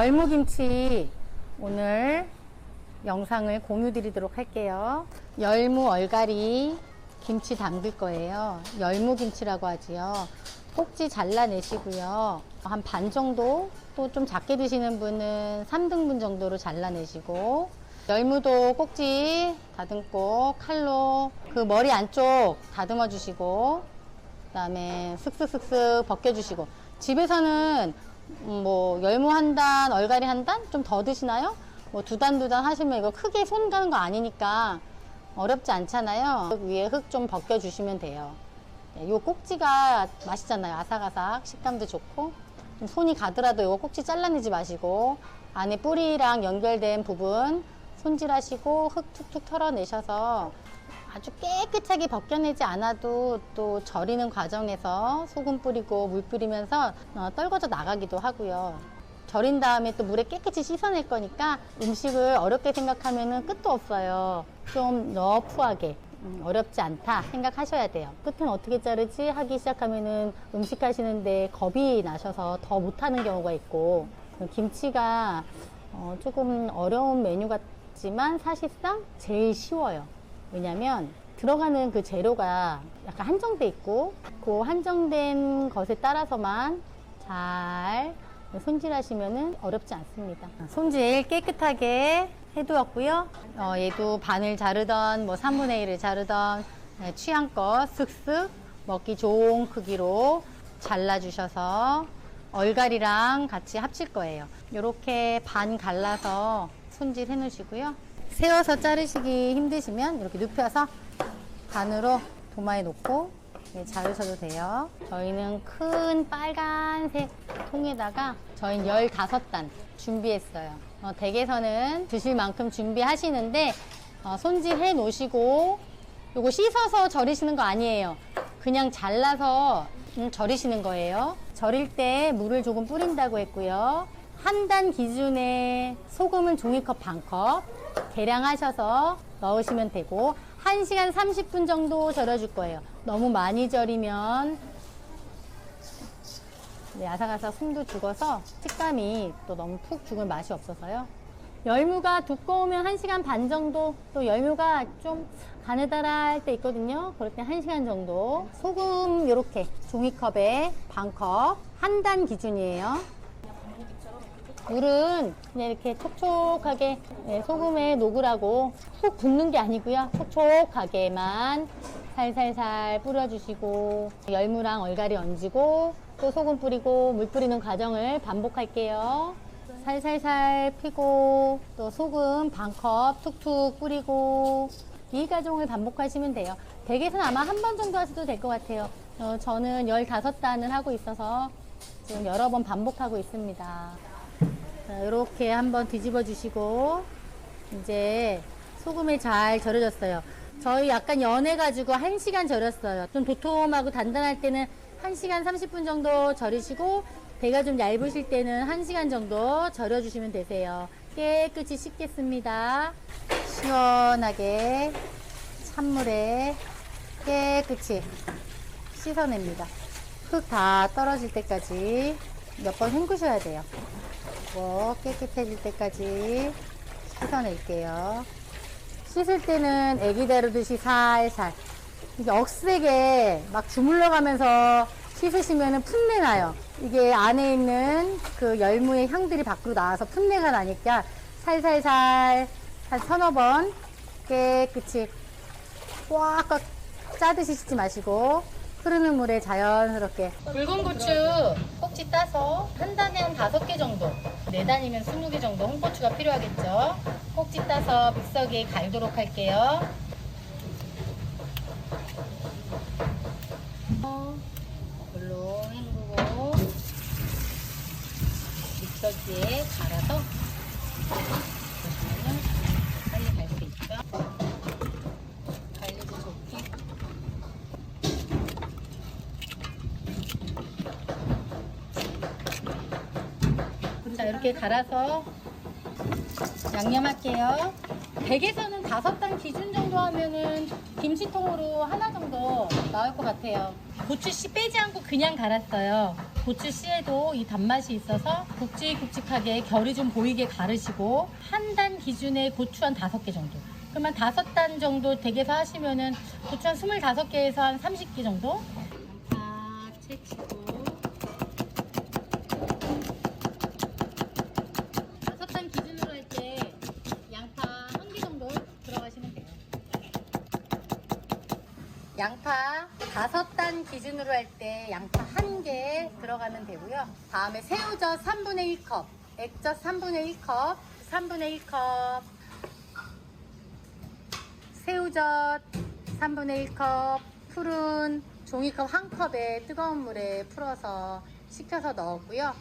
열무김치 오늘 영상을 공유 드리도록 할게요. 열무 얼갈이 김치 담글 거예요. 열무김치라고 하지요. 꼭지 잘라내시고요. 한 반 정도, 또 좀 작게 드시는 분은 3등분 정도로 잘라내시고, 열무도 꼭지 다듬고 칼로 그 머리 안쪽 다듬어 주시고, 그 다음에 슥슥슥슥 벗겨주시고, 집에서는 뭐 열무 한 단, 얼갈이 한 단 좀 더 드시나요? 뭐 두 단 하시면 이거 크게 손 가는 거 아니니까 어렵지 않잖아요. 위에 흙 좀 벗겨주시면 돼요. 요 꼭지가 맛있잖아요. 아삭아삭 식감도 좋고. 좀 손이 가더라도 요 꼭지 잘라내지 마시고 안에 뿌리랑 연결된 부분 손질하시고 흙 툭툭 털어내셔서 아주 깨끗하게 벗겨내지 않아도 또 절이는 과정에서 소금 뿌리고 물 뿌리면서 떨궈져 나가기도 하고요. 절인 다음에 또 물에 깨끗이 씻어낼 거니까 음식을 어렵게 생각하면 끝도 없어요. 좀 러프하게 어렵지 않다 생각하셔야 돼요. 끝은 어떻게 자르지 하기 시작하면은 음식 하시는데 겁이 나셔서 더 못하는 경우가 있고, 김치가 조금 어려운 메뉴 같지만 사실상 제일 쉬워요. 왜냐면 들어가는 그 재료가 약간 한정돼 있고 그 한정된 것에 따라서만 잘 손질하시면은 어렵지 않습니다. 손질 깨끗하게 해두었고요. 얘도 반을 자르던 뭐 3분의 1을 자르던 취향껏 쓱쓱 먹기 좋은 크기로 잘라주셔서 얼갈이랑 같이 합칠 거예요. 이렇게 반 갈라서 손질해 놓으시고요. 세워서 자르시기 힘드시면 이렇게 눕혀서 반으로 도마에 놓고 자르셔도 돼요. 저희는 큰 빨간색 통에다가 저희는 15단 준비했어요. 댁에서는 드실 만큼 준비하시는데 손질해 놓으시고 요거 씻어서 절이시는 거 아니에요. 그냥 잘라서 절이시는 거예요. 절일 때 물을 조금 뿌린다고 했고요. 한 단 기준에 소금은 종이컵 반컵 대량 하셔서 넣으시면 되고 1시간 30분 정도 절여줄 거예요. 너무 많이 절이면 아삭아삭 숨도 죽어서 식감이 또 너무 푹 죽을 맛이 없어서요. 열무가 두꺼우면 1시간 반 정도, 또 열무가 좀 가느다랄 때 있거든요. 그럴 때 1시간 정도. 소금 이렇게 종이컵에 반컵, 한 단 기준이에요. 물은 그냥 이렇게 촉촉하게 소금에 녹으라고 푹 붓는 게 아니고요. 촉촉하게만 살살살 뿌려주시고 열무랑 얼갈이 얹고 또 소금 뿌리고 물 뿌리는 과정을 반복할게요. 살살살 피고 또 소금 반컵 툭툭 뿌리고 이 과정을 반복하시면 돼요. 댁에서는 아마 한 번 정도 하셔도 될 것 같아요. 저는 15단을 하고 있어서 지금 여러 번 반복하고 있습니다. 이렇게 한번 뒤집어 주시고 이제 소금에 잘 절여졌어요. 저희 약간 연해가지고 1시간 절였어요. 좀 도톰하고 단단할 때는 1시간 30분 정도 절이시고 배가 좀 얇으실 때는 1시간 정도 절여주시면 되세요. 깨끗이 씻겠습니다. 시원하게 찬물에 깨끗이 씻어냅니다. 흙 다 떨어질 때까지 몇 번 헹구셔야 돼요. 깨끗해질 때까지 씻어낼게요. 씻을 때는 애기 다루듯이 살살 이게 억세게 막 주물러 가면서 씻으시면 풋내 나요. 이게 안에 있는 그 열무의 향들이 밖으로 나와서 풋내가 나니까 살살살 한 서너 번 깨끗이 꽉꽉 짜듯이 씻지 마시고 흐르는 물에 자연스럽게. 붉은 고추 꼭지 따서 한 단에 한 5개 정도, 4단이면 20개 정도 홍고추가 필요하겠죠. 꼭지 따서 믹서기에 갈도록 할게요. 물로 헹구고 믹서기에 갈아서 보시면은 빨리 갈 수 있죠. 갈리기 좋게. 자, 이렇게 갈아서 양념할게요. 댁에서는 5단 기준 정도 하면은 김치통으로 하나 정도 나올 것 같아요. 고추씨 빼지 않고 그냥 갈았어요. 고추씨에도 이 단맛이 있어서 굵직굵직하게 결이 좀 보이게 갈으시고 한 단 기준에 고추 한 5개 정도. 그러면 5단 정도 댁에서 하시면은 고추 한 25개에서 한 30개 정도. 양파 채치고 5단 기준으로 할 때 양파 1개 정도 들어가시면 돼요. 양파 5단 기준으로 할 때 양파 1개 들어가면 되고요. 다음에 새우젓 3분의 1컵, 액젓 3분의 1컵, 3분의 1컵, 새우젓 3분의 1컵, 푸른 종이컵 1컵에 뜨거운 물에 풀어서 식혀서 넣었고요.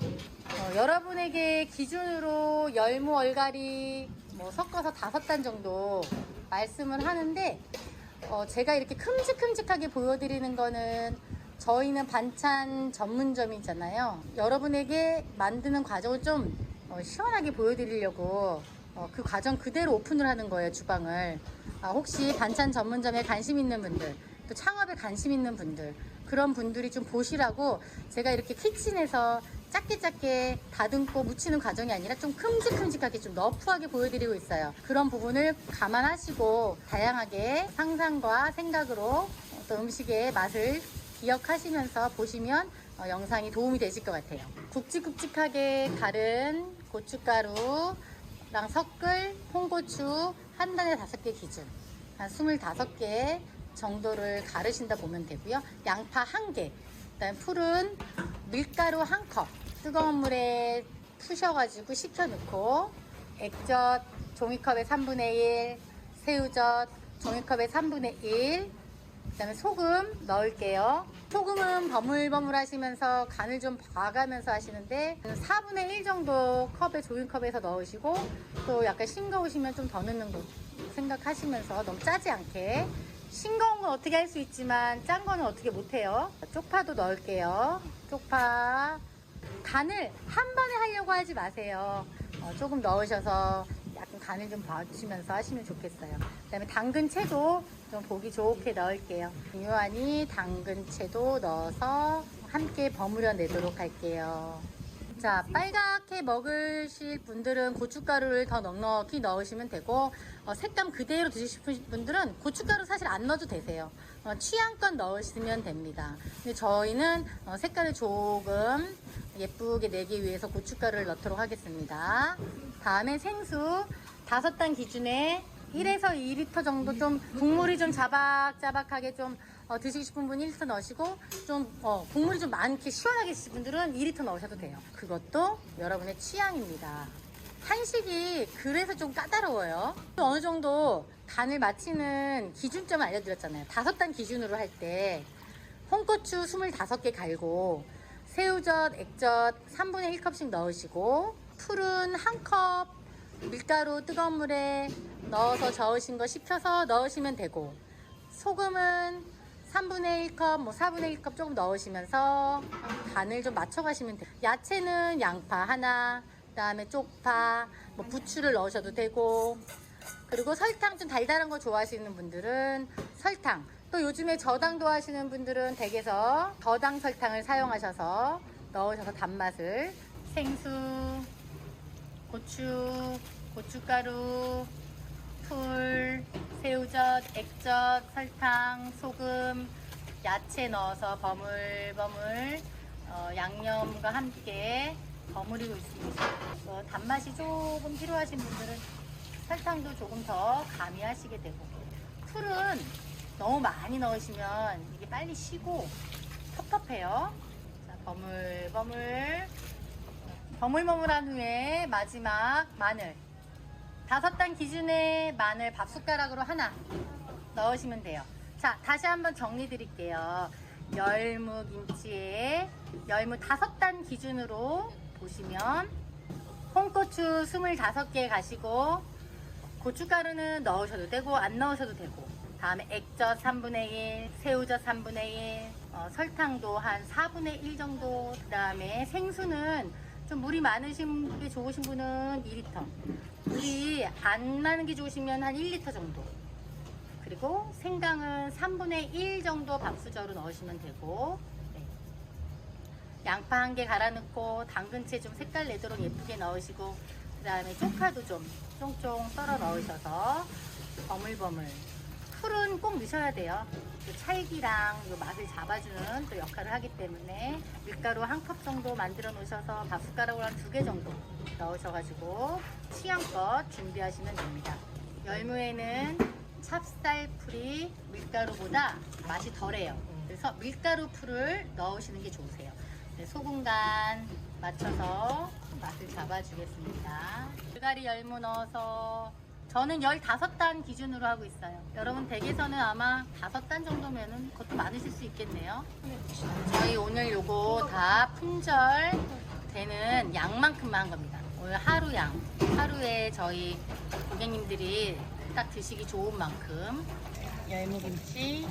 여러분에게 기준으로 열무, 얼갈이 섞어서 5단 정도 말씀을 하는데 제가 이렇게 큼직큼직하게 보여드리는 거는 저희는 반찬 전문점이잖아요. 여러분에게 만드는 과정을 좀 시원하게 보여드리려고 그 과정 그대로 오픈을 하는 거예요, 주방을. 혹시 반찬 전문점에 관심 있는 분들, 또 창업에 관심 있는 분들, 그런 분들이 좀 보시라고 제가 이렇게 키친에서 작게 다듬고 묻히는 과정이 아니라 좀 큼직큼직하게 좀 러프하게 보여드리고 있어요. 그런 부분을 감안하시고 다양하게 상상과 생각으로 또 음식의 맛을 기억하시면서 보시면 영상이 도움이 되실 것 같아요. 굵직굵직하게 갈은 고춧가루랑 섞을 홍고추 한 단에 5개 기준, 한 25개 정도를 가르신다 보면 되고요. 양파 1개, 그다음에 푸른 밀가루 1컵 뜨거운 물에 푸셔가지고 식혀 넣고, 액젓 종이컵에 3분의 1, 새우젓 종이컵에 3분의 1, 그 다음에 소금 넣을게요. 소금은 버물버물 하시면서 간을 좀 봐가면서 하시는데 4분의 1 정도 컵에 종이컵에서 넣으시고, 또 약간 싱거우시면 좀 더 넣는 거 생각하시면서 너무 짜지 않게. 싱거운 건 어떻게 할 수 있지만 짠 거는 어떻게 못해요. 쪽파도 넣을게요. 쪽파. 간을 한 번에 하려고 하지 마세요. 조금 넣으셔서 약간 간을 좀 봐주시면서 하시면 좋겠어요. 그 다음에 당근채도 좀 보기 좋게 넣을게요. 중요하니 당근채도 넣어서 함께 버무려 내도록 할게요. 자, 빨갛게 먹으실 분들은 고춧가루를 더 넉넉히 넣으시면 되고, 색감 그대로 드시고 싶으신 분들은 고춧가루 사실 안 넣어도 되세요. 취향껏 넣으시면 됩니다. 근데 저희는 색깔을 조금 예쁘게 내기 위해서 고춧가루를 넣도록 하겠습니다. 다음에 생수 5단 기준에 1에서 2리터 정도, 좀 국물이 좀 자박자박하게 좀 드시고 싶은 분 1리터 넣으시고, 좀 국물이 좀 많게 시원하게 드실 분들은 2리터 넣으셔도 돼요. 그것도 여러분의 취향입니다. 한식이 그래서 좀 까다로워요. 또 어느 정도 간을 맞히는 기준점을 알려드렸잖아요. 5단 기준으로 할 때 홍고추 25개 갈고, 새우젓, 액젓 3분의 1컵씩 넣으시고, 풀은 1컵 밀가루 뜨거운 물에 넣어서 저으신 거 식혀서 넣으시면 되고, 소금은 3분의 1컵, 4분의 1컵 조금 넣으시면서 간을 좀 맞춰가시면 돼요. 야채는 양파 하나, 그 다음에 쪽파, 부추를 넣으셔도 되고, 그리고 설탕 좀 달달한 거 좋아하시는 분들은 설탕, 또 요즘에 저당도 하시는 분들은 댁에서 저당 설탕을 사용하셔서 넣으셔서 단맛을, 생수, 고추, 고춧가루, 풀, 새우젓, 액젓, 설탕, 소금, 야채 넣어서 버물버물 양념과 함께 버무리고 있습니다. 단맛이 조금 필요하신 분들은 설탕도 조금 더 가미하시게 되고, 풀은 너무 많이 넣으시면 이게 빨리 식고 텁텁해요. 자, 버물버물한 후에 마지막 마늘 5단 기준의 마늘 밥숟가락으로 하나 넣으시면 돼요. 자, 다시 한번 정리 드릴게요. 열무김치에 열무 5단 기준으로 보시면 홍고추 25개 가시고, 고춧가루는 넣으셔도 되고 안 넣으셔도 되고, 다음에 액젓 3분의 1, 새우젓 3분의 1, 설탕도 한 4분의 1 정도, 그 다음에 생수는 좀 물이 많으신 게 좋으신 분은 2리터, 물이 안 나는 게 좋으시면 한 1리터 정도, 그리고 생강은 3분의 1 정도 밥수저로 넣으시면 되고, 네. 양파 1개 갈아 넣고 당근채 좀 색깔 내도록 예쁘게 넣으시고, 그 다음에 쪽파도 좀 쫑쫑 썰어 넣으셔서 버물버물. 풀은 꼭 넣으셔야 돼요. 그 찰기랑 요 맛을 잡아주는 또 역할을 하기 때문에 밀가루 1컵 정도 만들어 놓으셔서 밥 숟가락으로 한 2개 정도 넣으셔가지고 취향껏 준비하시면 됩니다. 열무에는 찹쌀풀이 밀가루보다 맛이 덜해요. 그래서 밀가루 풀을 넣으시는 게 좋으세요. 네, 소금 간 맞춰서 맛을 잡아주겠습니다. 불가리 열무 넣어서 저는 15단 기준으로 하고 있어요. 여러분 댁에서는 아마 5단 정도면은 그것도 많으실 수 있겠네요. 저희 오늘 요거 다 품절 되는 양만큼만 한 겁니다. 오늘 하루 양. 하루에 저희 고객님들이 딱 드시기 좋은 만큼 열무김치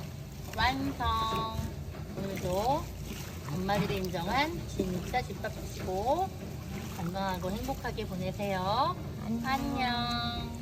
완성. 오늘도 엄마들이 인정한 진짜 집밥 드시고 건강하고 행복하게 보내세요. 안녕.